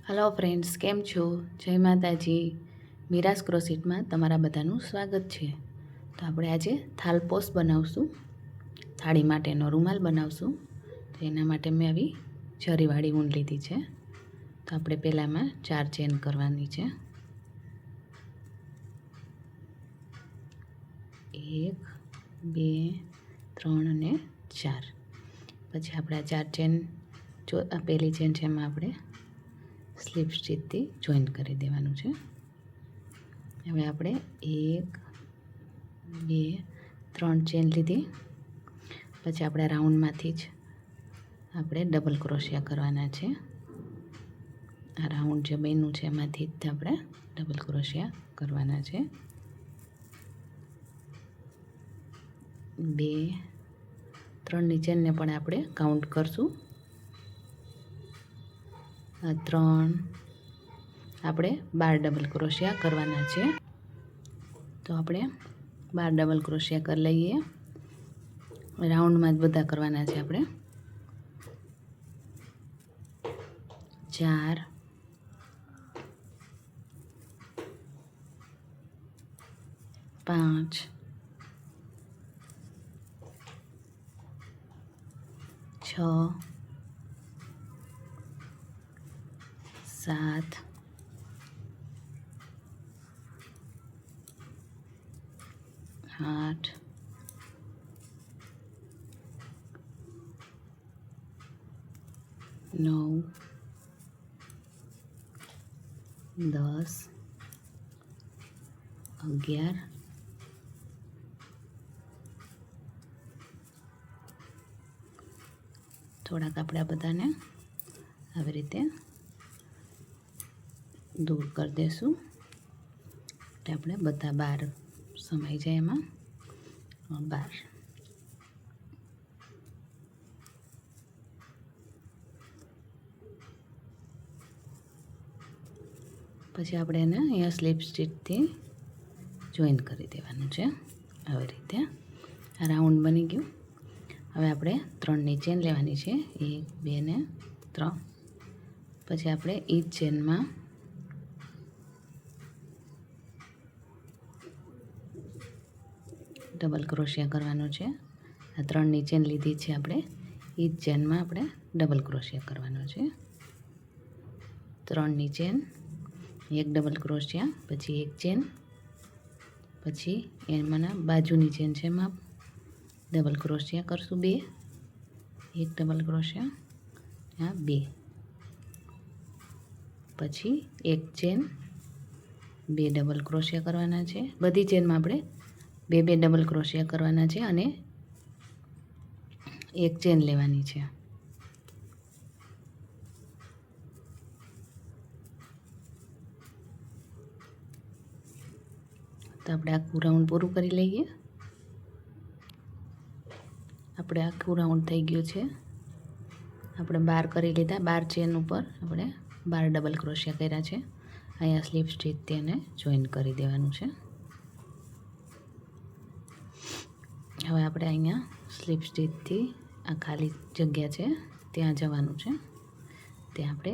Hello friends, કેમ છો? જય માતાજી. મીરાસ ક્રોશેટમાં તમારા બધાનું સ્વાગત છે. તો આપણે આજે થાલપોસ બનાવશું, થાળી માટેનો રૂમાલ બનાવશું. તો એના માટે મેં આવી જરીવાળી ઊન લીધી છે. તો આપણે પહેલાંમાં 4 ચેન કરવાની છે. 1 2 3 અને 4. પછી આપણે આ 4 ચેન, આ પહેલી ચેન છે એમાં આપણે સ્લીપ સ્ટીચથી જોઈન કરી દેવાનું છે. હવે આપણે 1 2 3 ચેન લીધી. પછી આપણે રાઉન્ડમાંથી જ આપણે ડબલ ક્રોશિયા કરવાના છે. આ રાઉન્ડ જે બન્યું છે એમાંથી જ આપણે ડબલ ક્રોશિયા કરવાના છે. 2 3ની ચેનને પણ આપણે કાઉન્ટ કરશું. 3 આપણે 12 ડબલ ક્રોશિયા કરવાના છે. તો આપણે 12 ડબલ ક્રોશિયા કરી લઈએ. રાઉન્ડમાં જ બધા કરવાના છે આપણે. 4 5 6 7 8 9 10 11 થોડાક આપણે આ બધાને આવી રીતે દૂર કરી દઈશું. એટલે આપણે બધા 12 સમાઈ જાય એમાં. 12 પછી આપણે એને અહીંયા સ્લીપ સ્ટીચથી જોઈન કરી દેવાનું છે. આવી રીતે આ રાઉન્ડ બની ગયું. હવે આપણે 3ની ચેન લેવાની છે. 1 2 ને 3. પછી આપણે એ જ ચેનમાં ડબલ ક્રોશિયા કરવાનો છે. આ 3ની ચેન લીધી છે આપણે. એ જ ચેનમાં આપણે ડબલ ક્રોશિયા કરવાનો છે. 3ની ચેન, 1 ડબલ ક્રોશિયા, પછી 1 ચેન, પછી એમાંના બાજુની ચેન છે એમાં ડબલ ક્રોશિયા કરશું 2, 1 ડબલ ક્રોશિયા, આ 2, પછી 1 ચેન, 2 ડબલ ક્રોશિયા કરવાના છે. બધી ચેનમાં આપણે 2 ડબલ ક્રોશિયા કરવાના છે અને 1 ચેન લેવાની છે. તો આપણે આખું રાઉન્ડ પૂરું કરી લઈએ. આપણે આખું રાઉન્ડ થઈ ગયું છે. આપણે 12 કરી લીધા. 12 ચેન ઉપર આપણે 12 ડબલ ક્રોશિયા કર્યા છે. અહીંયા સ્લીપ સ્ટીચથી એને જોઈન કરી દેવાનું છે. હવે આપણે અહીંયા સ્લીપ સ્ટીચથી આ ખાલી જગ્યા છે ત્યાં જવાનું છે. ત્યાં આપણે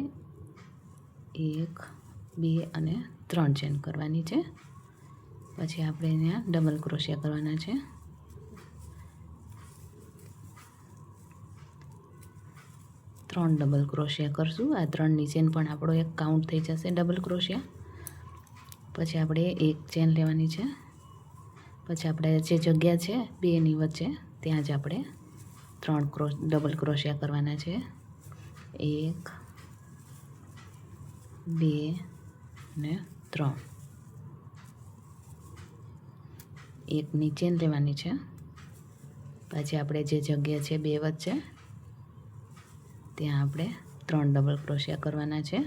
1 2 અને 3 ચેન કરવાની છે. પછી આપણે અહીંયા ડબલ ક્રોશિયા કરવાના છે. 3 ડબલ ક્રોશિયા કરશું. આ 3ની ચેન પણ આપણો એક કાઉન્ટ થઈ જશે ડબલ ક્રોશિયા. પછી આપણે 1 ચેન લેવાની છે. પછી આપણે જે જગ્યા છે બેની વચ્ચે ત્યાં જ આપણે 3 ડબલ ક્રોશિયા કરવાના છે. 1 2 ને 3. 1ની ચેન લેવાની છે. પછી આપણે જે જગ્યા છે બે વચ્ચે ત્યાં આપણે 3 ડબલ ક્રોશિયા કરવાના છે.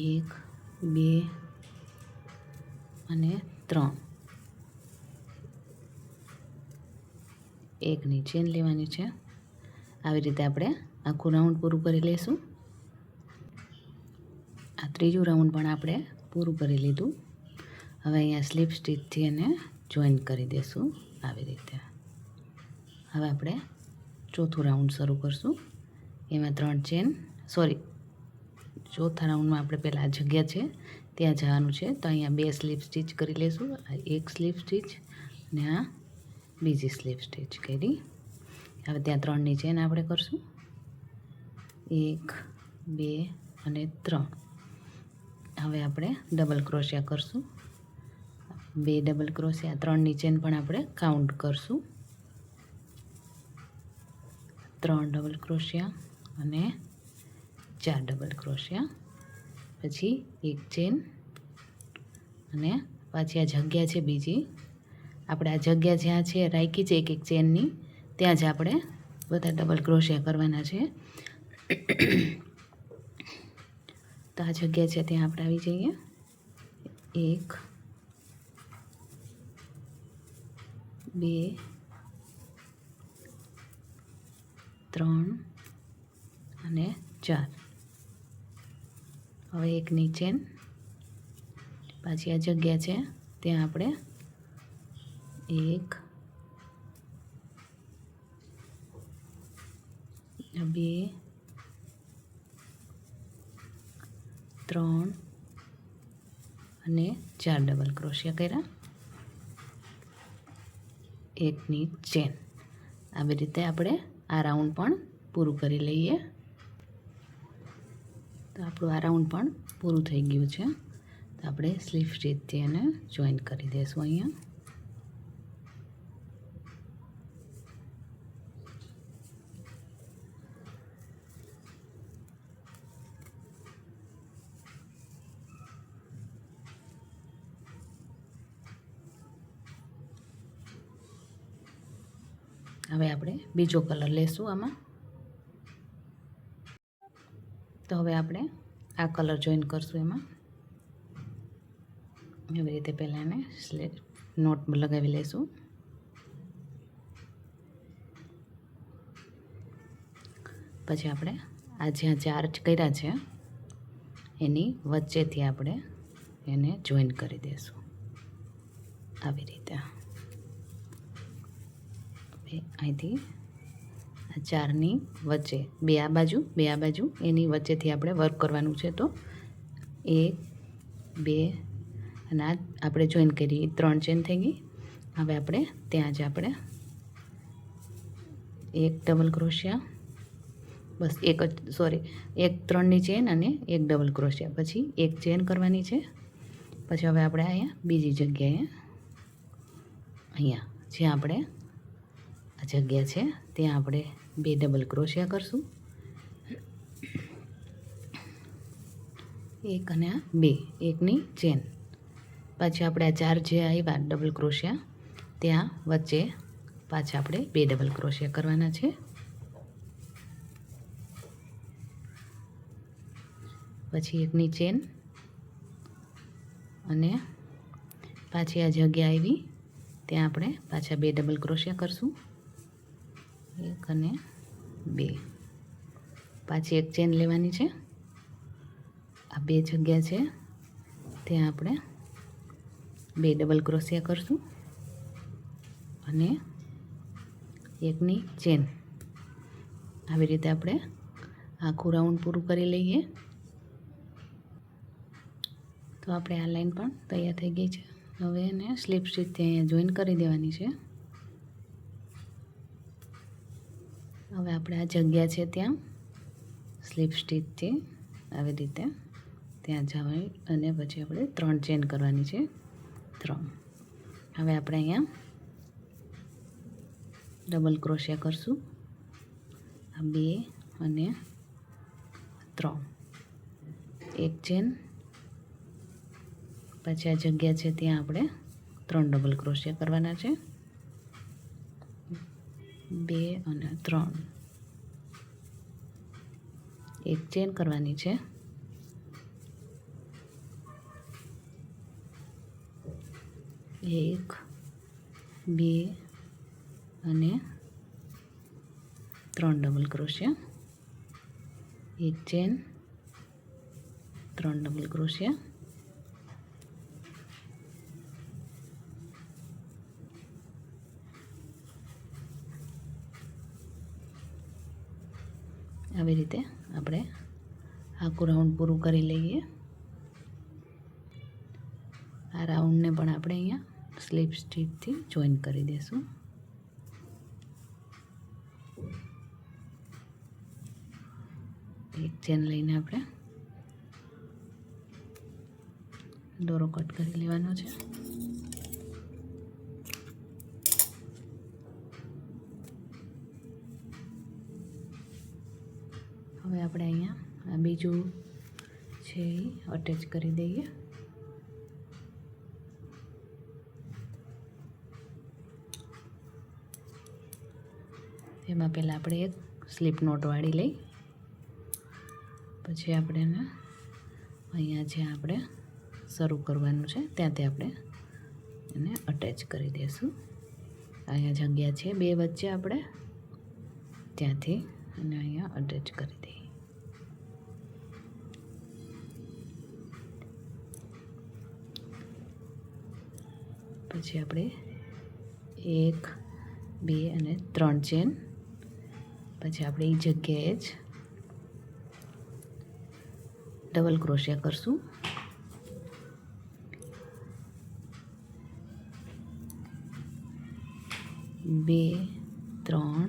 1 2 અને 3. 1ની ચેન લેવાની છે. આવી રીતે આપણે આખું રાઉન્ડ પૂરું કરી લઈશું. આ ત્રીજું રાઉન્ડ પણ આપણે પૂરું કરી લીધું. હવે અહીંયા સ્લીપ સ્ટીચથી એને જોઈન કરી દઈશું આવી રીતે. હવે આપણે ચોથું રાઉન્ડ શરૂ કરશું. એમાં 3 ચેન, ચોથા રાઉન્ડમાં આપણે પહેલાં આ જગ્યા છે ત્યાં જવાનું છે. તો અહીંયા 2 સ્લીપ સ્ટીચ કરી લઈશું. આ એક સ્લીપ સ્ટીચ અને આ બીજી સ્લીપ સ્ટીચ કરી. હવે ત્યાં 3ની ચેન આપણે કરશું. 1 2 અને 3. હવે આપણે ડબલ ક્રોશિયા કરશું. 2 ડબલ ક્રોશિયા, 3ની ચેન પણ આપણે કાઉન્ટ કરશું. 3 ડબલ ક્રોશિયા અને 4 ડબલ ક્રોશિયા, પછી એક ચેન અને પાછી આ જગ્યા છે બીજી, આપણે આ જગ્યા જ્યાં છે રાખી છે એક ચેનની, ત્યાં જ આપણે બધા ડબલ ક્રોશિયા કરવાના છે. તો આ જગ્યા છે ત્યાં આપણે આવી જઈએ. 1 2 3 અને 4. હવે એકની ચેન, પાછી આ જગ્યા છે ત્યાં આપણે 1 2 3 અને 4 ડબલ ક્રોશિયા કર્યા. એકની ચેન. આવી રીતે આપણે આ રાઉન્ડ પણ પૂરું કરી લઈએ. તો આપણું આ રાઉન્ડ પણ પૂરું થઈ ગયું છે. તો આપણે સ્લીપ સ્ટીચથી એને જોઈન કરી દઈશું અહીંયા. હવે આપણે બીજો કલર લેશું આમાં. તો હવે આપણે આ કલર જોઈન કરશું એમાં. એવી રીતે પહેલાં એને નોટ લગાવી લઈશું. પછી આપણે આ જ્યાં ચાર્જ કર્યા છે એની વચ્ચેથી આપણે એને જોઈન કરી દઈશું આવી રીતે. અહીંથી આ 4ની વચ્ચે, 2 આ બાજુ 2 આ બાજુ, એની વચ્ચેથી આપણે વર્ક કરવાનું છે. તો 1 2 અને આ આપણે જોઈન કરી 3 ચેન થઈ ગઈ. હવે આપણે ત્યાં જ આપણે એક ડબલ ક્રોશિયા, બસ એક જ, સોરી, એક 3ની ચેન અને એક ડબલ ક્રોશિયા, પછી એક ચેન કરવાની છે. પછી હવે આપણે અહીંયા બીજી જગ્યાએ, અહીંયા જ્યાં આપણે આ જગ્યા છે ત્યાં આપણે 2 ડબલ ક્રોશિયા કરશું. 1 અને આ 2, એકની ચેન. પાછી આપણે આ 4 જે આવ્યા ડબલ ક્રોશિયા ત્યાં વચ્ચે પાછા આપણે 2 ડબલ ક્રોશિયા કરવાના છે. પછી એકની ચેન અને પાછી આ જગ્યા આવી ત્યાં આપણે પાછા 2 ડબલ ક્રોશિયા કરશું. 1 અને 2. પાછી એક ચેન લેવાની છે. આ 2 જગ્યા છે ત્યાં આપણે 2 ડબલ ક્રોશિયા કરશું અને એકની ચેન. આવી રીતે આપણે આખું રાઉન્ડ પૂરું કરી લઈએ. તો આપણે આ લાઈન પણ તૈયાર થઈ ગઈ છે. હવે એને સ્લીપ સ્ટીચથી અહીંયા જોઈન કરી દેવાની છે. હવે આપણે આ જગ્યા છે ત્યાં સ્લીપ સ્ટીચથી આવી રીતે ત્યાં જવાની અને પછી આપણે 3 ચેન કરવાની છે. 3. હવે આપણે અહીંયા ડબલ ક્રોશિયા કરશું. આ 2 અને 3, એક ચેન, પછી આ જગ્યા છે ત્યાં આપણે 3 ડબલ ક્રોશિયા કરવાના છે. 2 અને 3, એક ચેન કરવાની છે. 1 2 અને 3 ડબલ ક્રોશિયા, એક ચેન, 3 ડબલ ક્રોશિયા. આવી રીતે આપણે આખું રાઉન્ડ પૂરું કરી લઈએ. આ રાઉન્ડને પણ આપણે અહીંયા સ્લીપ સ્ટીચથી જોઈન કરી દઈશું. એક ચેન લઈને આપણે દોરો કટ કરી લેવાનો છે. હવે આપણે અહીંયા આ બીજું છે એ અટેચ કરી દઈએ. એમાં પહેલાં આપણે એક સ્લીપ નોટ વાળી લઈ, પછી આપણે એને અહીંયા જે આપણે શરૂ કરવાનું છે ત્યાંથી આપણે એને અટેચ કરી દઈશું. અહીંયા જગ્યા છે બે વચ્ચે, આપણે ત્યાંથી અને અહીંયા અટેચ કરી દઈએ. પછી આપણે 1 2 અને 3 ચેન, પછી આપણે એ જગ્યાએ જ ડબલ ક્રોશિયા કરશું. બે, 3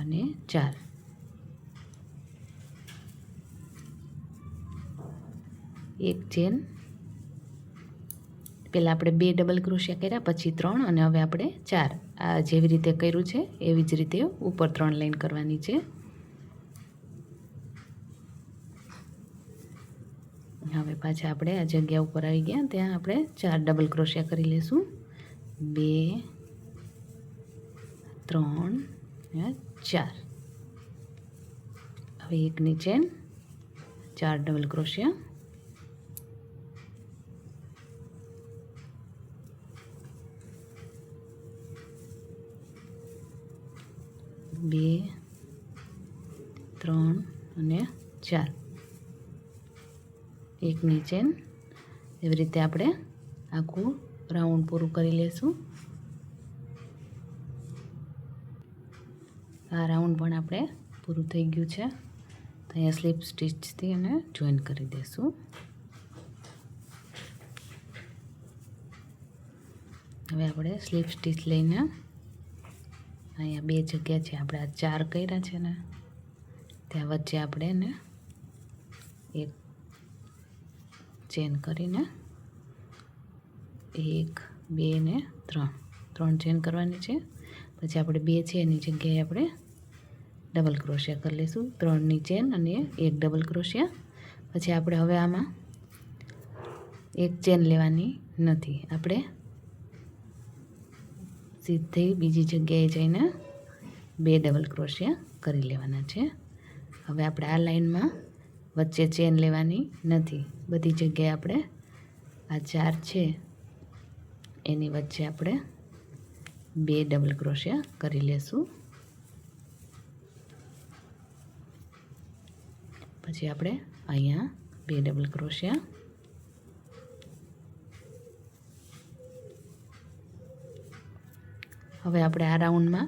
અને 4. એક ચેન, પહેલાં આપણે 2 ડબલ ક્રોશિયા કર્યા, પછી 3 અને હવે આપણે 4. આ જેવી રીતે કર્યું છે એવી જ રીતે ઉપર 3 લાઈન કરવાની છે. હવે પાછા આપણે આ જગ્યા ઉપર આવી ગયા ત્યાં આપણે 4 ડબલ ક્રોશિયા કરી લઈશું. 2 3 અને 4. હવે એકની ચેન, 4 ડબલ ક્રોશિયા, બે, 3 અને 4. એકની ચેન. એવી રીતે આપણે આખું રાઉન્ડ પૂરું કરી લઈશું. આ રાઉન્ડ પણ આપણે પૂરું થઈ ગયું છે. તો અહીંયા સ્લીપ સ્ટીચથી એને જોઈન કરી દઈશું. હવે આપણે સ્લીપ સ્ટીચ લઈને અહીંયા બે જગ્યા છે, આપણે આ 4 કર્યા છે ને ત્યાં વચ્ચે આપણે એને એક ચેન કરીને 1 2 ને 3 ચેન કરવાની છે. પછી આપણે 2 છે એની જગ્યાએ આપણે ડબલ ક્રોશિયા કરી લઈશું. 3ની ચેન અને 1 ડબલ ક્રોશિયા. પછી આપણે હવે આમાં એક ચેન લેવાની નથી, આપણે સીધી બીજી જગ્યાએ જઈને 2 ડબલ ક્રોશિયા કરી લેવાના છે. હવે આપણે આ લાઈનમાં વચ્ચે ચેન લેવાની નથી, બધી જગ્યાએ આપણે આ 4 છે એની વચ્ચે આપણે 2 ડબલ ક્રોશિયા કરી લેશું. પછી આપણે અહીંયા 2 ડબલ ક્રોશિયા, હવે આપણે આ રાઉન્ડમાં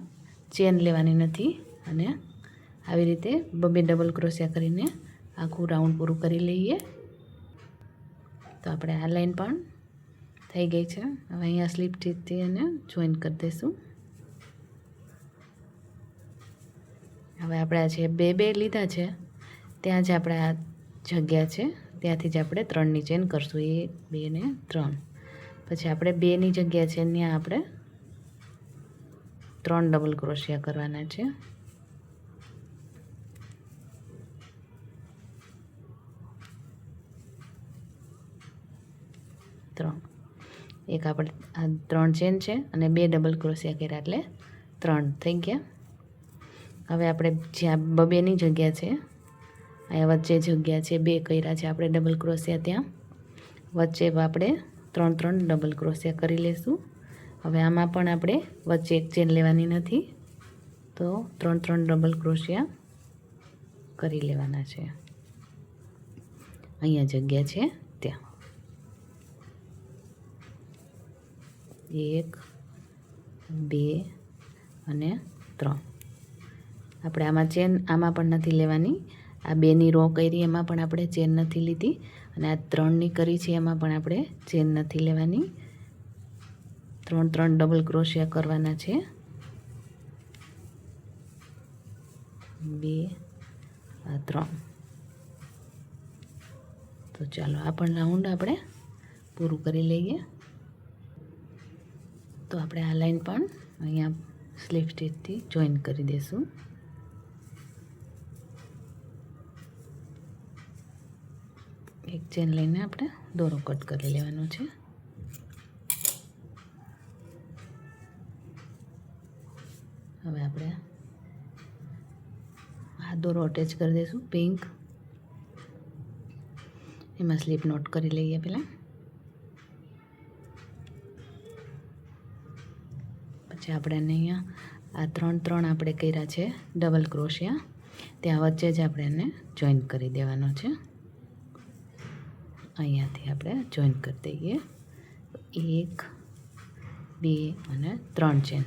ચેન લેવાની નથી અને આવી રીતે 2 ડબલ ક્રોશિયા કરીને આખું રાઉન્ડ પૂરું કરી લઈએ. તો આપણે આ લાઈન પણ થઈ ગઈ છે. હવે અહીંયા સ્લીપ સ્ટીચથી એને જોઈન કરી દઈશું. હવે આપણે આ જે 2 લીધા છે ત્યાં જ આપણે આ જગ્યા છે ત્યાંથી જ આપણે 3ની ચેન કરશું. 1 2 ને 3. પછી આપણે 2ની જગ્યા છે ત્યાં આપણે 3 ડબલ ક્રોશિયા કરવાના છે. એક આપણે આ 3 ચેન છે અને 2 ડબલ ક્રોશિયા કર્યા એટલે 3 થઈ ગયા. હવે આપણે જ્યાં 2ની જગ્યા છે અહીંયા વચ્ચે જગ્યા છે 2 કર્યા છે આપણે ડબલ ક્રોશિયા, ત્યાં વચ્ચે આપણે 3 ડબલ ક્રોશિયા કરી લઈશું. હવે આમાં પણ આપણે વચ્ચે એક ચેન લેવાની નથી, તો 3 ડબલ ક્રોશિયા કરી લેવાના છે. અહીંયા જગ્યા છે ત્યાં 1 2 અને 3. આપણે આમાં ચેન આમાં પણ નથી લેવાની. આ 2ની રો કરી એમાં પણ આપણે ચેન નથી લીધી અને આ 3ની કરી છે એમાં પણ આપણે ચેન નથી લેવાની. 3 ડબલ ક્રોશિયા કરવાના છે. 2 આ 3. તો ચાલો આ પણ રાઉન્ડ આપણે પૂરું કરી લઈએ. તો આપણે આ લાઈન પણ અહીંયા સ્લીપ સ્ટીચથી જોઈન કરી દઈશું. એક ચેન લઈને આપણે દોરો કટ કરી લેવાનો છે. હવે આપણે આ દોરો અટેચ કરી દઈશું પિંક. એમાં સ્લીપ નોટ કરી લઈએ પહેલાં. પછી આપણે અહીંયા આ 3 આપણે કર્યા છે ડબલ ક્રોશિયા, ત્યાં વચ્ચે જ આપણે એને જોઈન કરી દેવાનો છે. અહીંયાથી આપણે જોઈન કરી દઈએ. 1 2 અને 3 ચેન.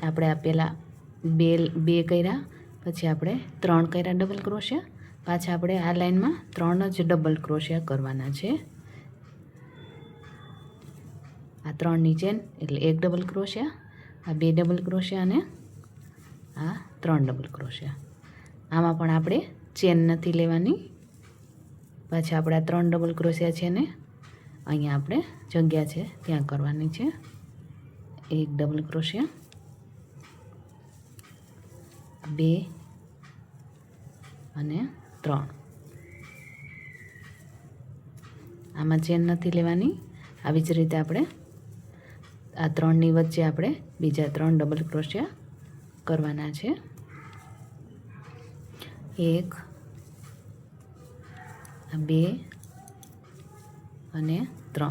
આપણે આ પહેલાં બે કર્યા, પછી આપણે 3 કર્યા ડબલ ક્રોશિયા, પાછા આપણે આ લાઈનમાં 3 જ ડબલ ક્રોશિયા કરવાના છે. આ 3ની ચેન એટલે 1 ડબલ ક્રોશિયા, આ 2 ડબલ ક્રોશિયા અને આ 3 ડબલ ક્રોશિયા. આમાં પણ આપણે ચેન નથી લેવાની. પાછા આપણે આ 3 ડબલ ક્રોશિયા છે ને અહીંયા આપણે જગ્યા છે ત્યાં કરવાની છે. 1 ડબલ ક્રોશિયા, 2 અને 3. આમાં ચેન નથી લેવાની. આવી જ રીતે આપણે આ 3ની વચ્ચે આપણે બીજા 3 ડબલ ક્રોશિયા કરવાના છે. 1 2 અને 3.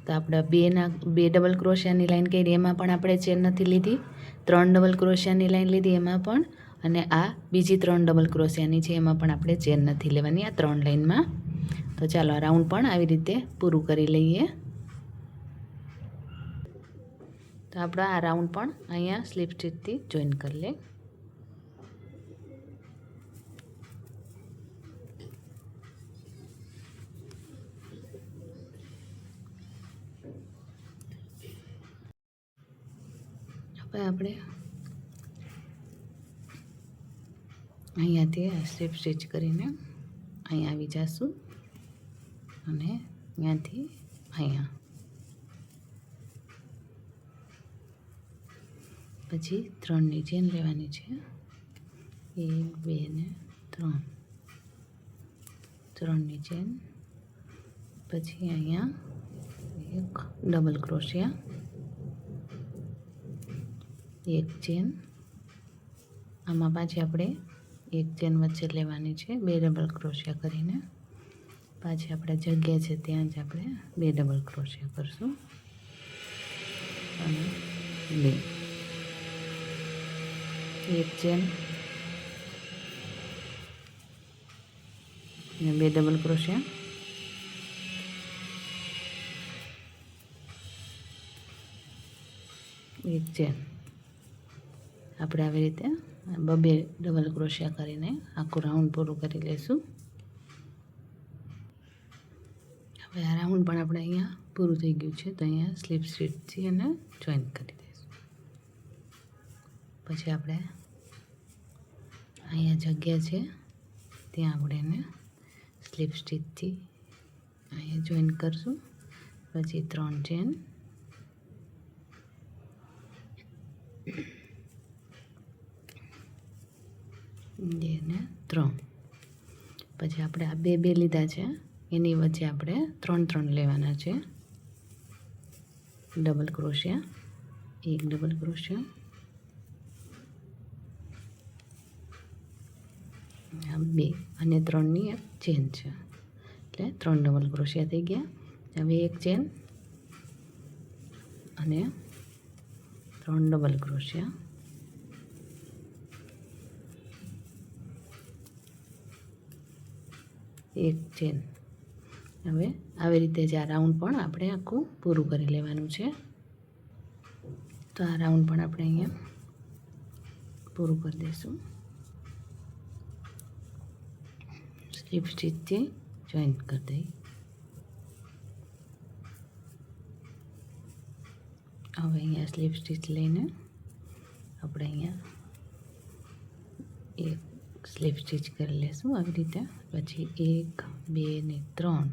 તો આપણે 2 ડબલ ક્રોશિયાની લાઈન કરી એમાં પણ આપણે ચેન નથી લીધી. 3 ડબલ ક્રોશિયાની લાઈન લીધી એમાં પણ, અને આ બીજી 3 ડબલ ક્રોશિયાની છે એમાં પણ આપણે ચેન નથી લેવાની આ 3 લાઈનમાં. તો ચાલો આ રાઉન્ડ પણ આવી રીતે પૂરું કરી લઈએ. તો આપણે આ રાઉન્ડ પણ અહીંયા સ્લીપ સ્ટીચથી જોઈન કરી લઈએ. હવે આપણે અહીંયાથી સ્લીપ સ્ટીચ કરીને અહીંયા આવી જઈશું અને અહીંયાથી અહીંયા, પછી 3ની ચેન લેવાની છે. 1 2 ને 3. 3ની ચેન, પછી અહીંયા 1 ડબલ ક્રોશિયા, 1 ચેન. આમાં પાછી આપણે 1 ચેન વચ્ચે લેવાની છે 2 ડબલ ક્રોશિયા કરીને. પાછી આપણે જગ્યા છે ત્યાં જ આપણે 2 ડબલ ક્રોશિયા કરશું અને 2. 1 ચેન અને 2 ડબલ ક્રોશિયા, 1 ચેન. આપણે આવી રીતે 2 ડબલ ક્રોશિયા કરીને આખું રાઉન્ડ પૂરું કરી લઈશું. હવે આ રાઉન્ડ પણ આપણે અહીંયા પૂરું થઈ ગયું છે, તો અહીંયા સ્લીપ સ્ટીચથી એને જોઈન કરી દઈશું. પછી આપણે અહીંયા જગ્યા છે ત્યાં આપણે એને સ્લીપ સ્ટીચથી અહીંયા જોઈન કરશું. પછી 3 ચેન, 2 ને 3. પછી આપણે આ 2 લીધા છે એની વચ્ચે આપણે 3 લેવાના છે. ડબલ ક્રોશિયા, 1 ડબલ ક્રોશિયા, આ 2 અને 3ની એક ચેન છે એટલે 3 ડબલ ક્રોશિયા થઈ ગયા. હવે 1 ચેન અને 3 ડબલ ક્રોશિયા, 1 ચેન હવે આવી રીતે જ આ રાઉન્ડ પણ આપણે આખું પૂરું કરી લેવાનું છે. તો આ રાઉન્ડ પણ આપણે અહીંયા પૂરું કરી દઈશું. સ્લીપ સ્ટીચથી જોઈન્ટ કરી દઈએ. હવે અહીંયા સ્લીપ સ્ટીચ લઈને આપણે અહીંયા એક સ્લીપ સ્ટીચ કરી લેશું આવી રીતે. પછી 1 2 ને 3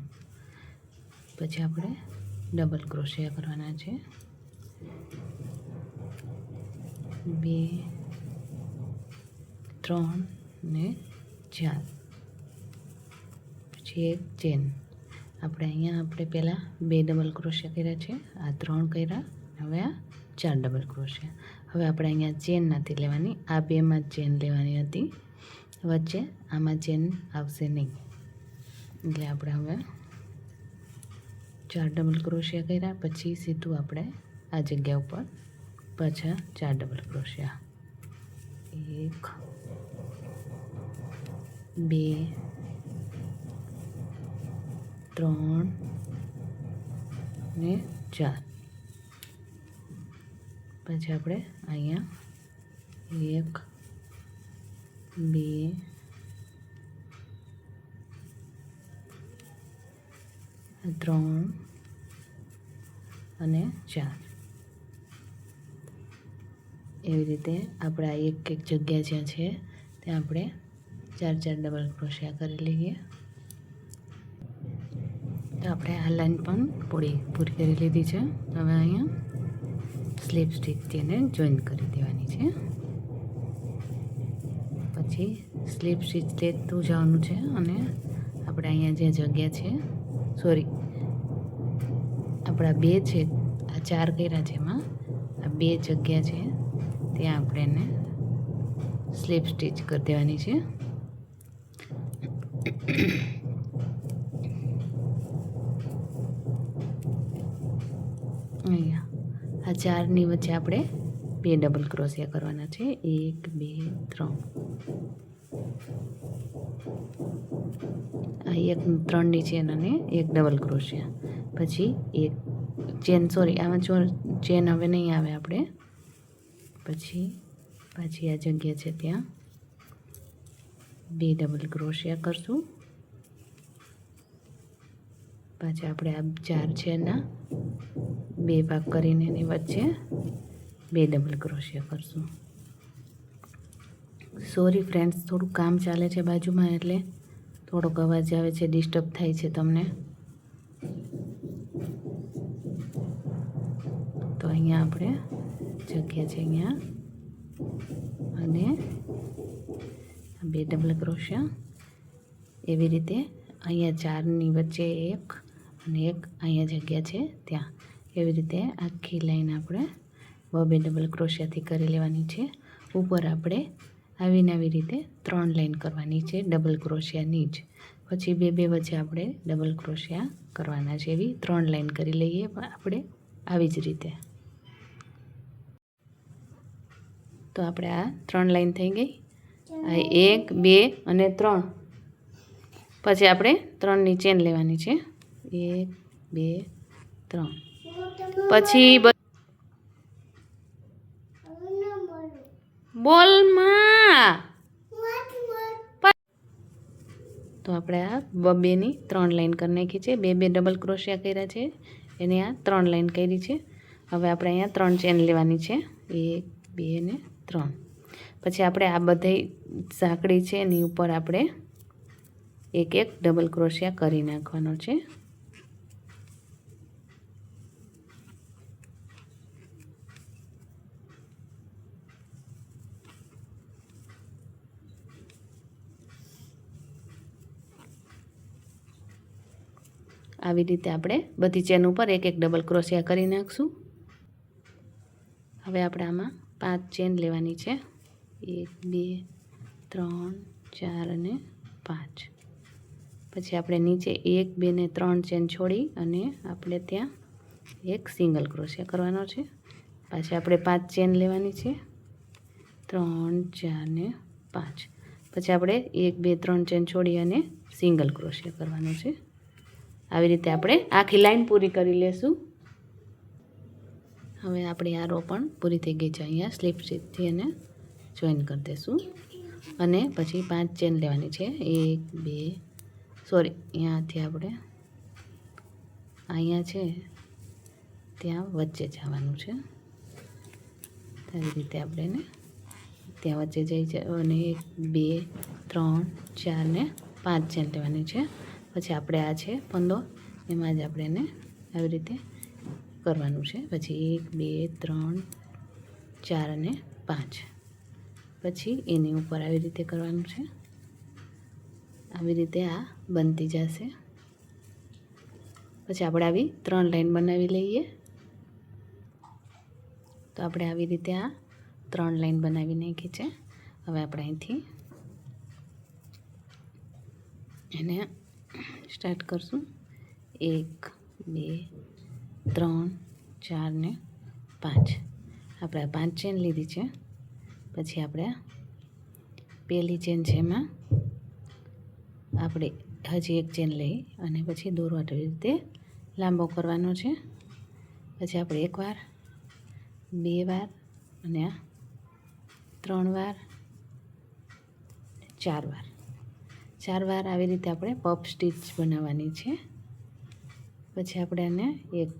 પછી આપણે ડબલ ક્રોશિયા કરવાના છે. 2 3 ને 4 પછી એક ચેન. આપણે પહેલાં 2 ડબલ ક્રોશિયા કર્યા છે, આ 3 કર્યા, હવે આ 4 ડબલ ક્રોશિયા. હવે આપણે અહીંયા ચેન નથી લેવાની, આ બેમાં જ ચેન લેવાની હતી. વચ્ચે આમાં ચેન આવશે નહીં, એટલે આપણે હવે 4 ડબલ ક્રોશિયા કર્યા. પછી સીધું આપણે આ જગ્યા ઉપર પાછા 4 ડબલ ક્રોશિયા. 1 2 3 ને 4. પછી આપણે અહીંયા 1 2 3 અને 4 એવી રીતે આપણે આ એક જગ્યા જ્યાં છે ત્યાં આપણે 4 ડબલ ક્રોશિયા કરી લઈએ. તો આપણે આ લાઈન પણ પૂરી કરી લીધી છે. હવે અહીંયા સ્લીપ સ્ટીચ તેને જોઈન કરી દેવાની છે. પછી સ્લીપ સ્ટીચ લેતું જવાનું છે અને આપણે અહીંયા જે જગ્યા છે, સોરી આપણા 2 છે, આ 4 કર્યા છે, એમાં આ 2 જગ્યા છે ત્યાં આપણે એને સ્લીપ સ્ટીચ કરી દેવાની છે. અહીંયા આ 4ની વચ્ચે આપણે 2 ડબલ ક્રોશિયા કરવાના છે. 1 2 3 આ 3ની ચેન અને 1 ડબલ ક્રોશિયા. પછી એક ચેન, સોરી આમાં ચેન હવે નહીં આવે આપણે. પછી પાછી આ જગ્યા છે ત્યાં 2 ડબલ ક્રોશિયા કરશું. પાછા આપણે આ 4 છે એના 2 ભાગ કરીને એની વચ્ચે 2 ડબલ ક્રોશિયા કરશું. સોરી ફ્રેન્ડ્સ, થોડું કામ ચાલે છે બાજુમાં, એટલે થોડોક અવાજ આવે છે, ડિસ્ટર્બ થાય છે તમને. તો અહીંયા આપણે જગ્યા છે અહીંયા અને 2 ડબલ ક્રોશિયા. એવી રીતે અહીંયા 4ની વચ્ચે 1 અને 1 અહીંયા જગ્યા છે ત્યાં. એવી રીતે આખી લાઈન આપણે 2 ડબલ ક્રોશિયાથી કરી લેવાની છે. ઉપર આપણે આવી રીતે 3 લાઈન કરવાની છે ડબલ ક્રોશિયાની જ. પછી 2 વચ્ચે આપણે ડબલ ક્રોશિયા કરવાના છે. એવી 3 લાઈન કરી લઈએ આપણે આવી જ રીતે. તો આપણે આ 3 લાઈન થઈ ગઈ. આ 1 2 અને 3. પછી આપણે 3ની ચેન લેવાની છે. 1 2 3. પછી બોલમાં તો આપણે આ 2ની 3 લાઈન કરી નાખી છે. 2 ડબલ ક્રોશિયા કર્યા છે, એને આ 3 લાઈન કરી છે. હવે આપણે અહીંયા 3 ચેન લેવાની છે. 1 2 ને 3. પછી આપણે આ બધી સાંકળી છે એની ઉપર આપણે 1 ડબલ ક્રોશિયા કરી નાખવાનો છે. આવી રીતે આપણે બધી ચેન ઉપર 1 ડબલ ક્રોશિયા કરી નાખશું. હવે આપણે આમાં 5 ચેન લેવાની છે. 1 2 3 4 અને 5. પછી આપણે નીચે 1 2 ને 3 ચેન છોડી અને આપણે ત્યાં 1 સિંગલ ક્રોશિયા કરવાનો છે. પાછી આપણે 5 ચેન લેવાની છે. 3 4 ને 5. પછી આપણે 1 2 3 ચેન છોડી અને સિંગલ ક્રોશિયા કરવાનું છે. આવી રીતે આપણે આખી લાઈન પૂરી કરી લેશું. હવે આપણી આ રો પણ પૂરી થઈ ગઈ છે. અહીંયા સ્લીપ સ્ટીચથી એને જોઈન કરી દઈશું અને પછી 5 ચેન લેવાની છે. 1 2 સોરી અહીંયાથી આપણે અહીંયા છે ત્યાં વચ્ચે જવાનું છે. આવી રીતે આપણે એને ત્યાં વચ્ચે જઈ અને 1 2 3 4 ને 5 ચેન લેવાની છે. પછી આપણે આ છે 15 એમાં જ આપણે એને આવી રીતે કરવાનું છે. પછી 1 2 3 4 અને 5 પછી એની ઉપર આવી રીતે કરવાનું છે. આવી રીતે આ બનતી જશે. પછી આપણે આવી 3 લાઈન બનાવી લઈએ. તો આપણે આવી રીતે આ 3 લાઈન બનાવી નાખી છે. હવે આપણે અહીંથી એને સ્ટાર્ટ કરશું. 1 2 3 4 ને 5 આપણે 5 ચેન લીધી છે. પછી આપણે પહેલી ચેન છે એમાં આપણે હજી એક ચેન લઈ અને પછી દોરો આવી રીતે લાંબો કરવાનો છે. પછી આપણે 1 વાર 2 વાર અને 3 વાર 4 વાર 4 વાર આવી રીતે આપણે પફ સ્ટીચ બનાવવાની છે. પછી આપણે આને એક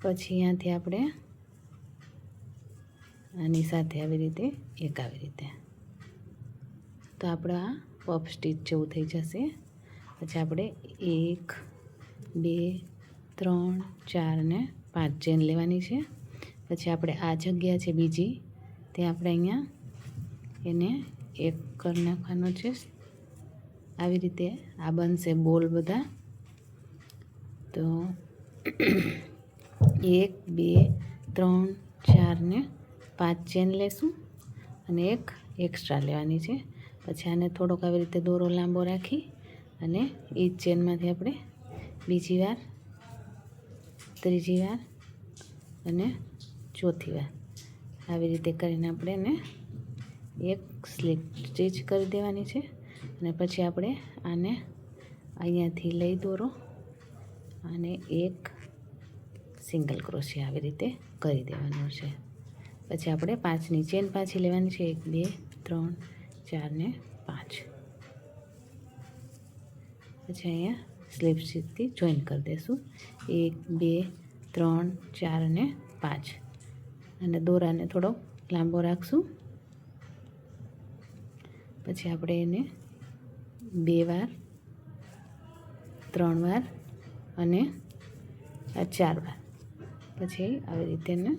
પછી અહીંયાથી આપણે આની સાથે આવી રીતે એક આવી રીતે તો આપણા પફ સ્ટીચ જેવું થઈ જશે. પછી આપણે 1 2 3 4 ને 5 ચેન લેવાની છે. પછી આપણે આ જગ્યા છે બીજી ત્યાં આપણે અહીંયા એને એક કરી નાખવાનો છે. આવી રીતે આ બનશે બોલ બધા. તો 1 2 3 4 ને 5 ચેન લેશું અને એક એક્સ્ટ્રા લેવાની છે. પછી આને થોડોક આવી રીતે દોરો લાંબો રાખી અને એ ચેનમાંથી આપણે બીજી વાર ત્રીજી વાર અને ચોથી વાર આવી રીતે કરીને આપણે એને એક સ્લીપ સ્ટીચ કરી દેવાની છે. અને પછી આપણે આને અહીંયાથી લઈ દોરો અને એક સિંગલ ક્રોશિયા આવી રીતે કરી દેવાનું છે. પછી આપણે 5ની ચેન પાછી લેવાની છે. 1 2 3 4 ને 5 પછી અહીંયા સ્લીપ સ્ટીચથી જોઈન કરી દઈશું. 1 2 3 4 ને 5 અને દોરાને થોડો લાંબો રાખશું. પછી આપણે એને 2 વાર 3 વાર અને 4 વાર પછી આવી રીતે એને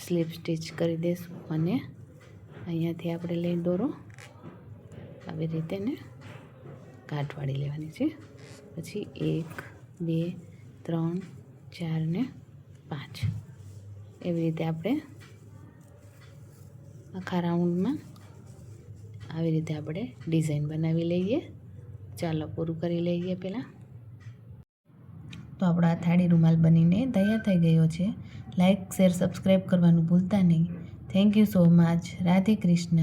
સ્લીપ સ્ટીચ કરી દઈશું અને અહીંયાથી આપણે લઈ દોરો આવી રીતે ને કાટ વાળી લેવાની છે. પછી 1 2 3 4 ને 5 એવી રીતે આપણે આખા રાઉન્ડમાં આવી રીતે આપણે ડિઝાઇન બનાવી લઈએ. ચાલો પૂરું કરી લઈએ પહેલાં. તો આપણા થાળી રૂમાલ બનીને તૈયાર થઈ ગયો છે. લાઈક શેર સબસ્ક્રાઈબ કરવાનું ભૂલતા નહીં. Thank you so much. Radhe Krishna.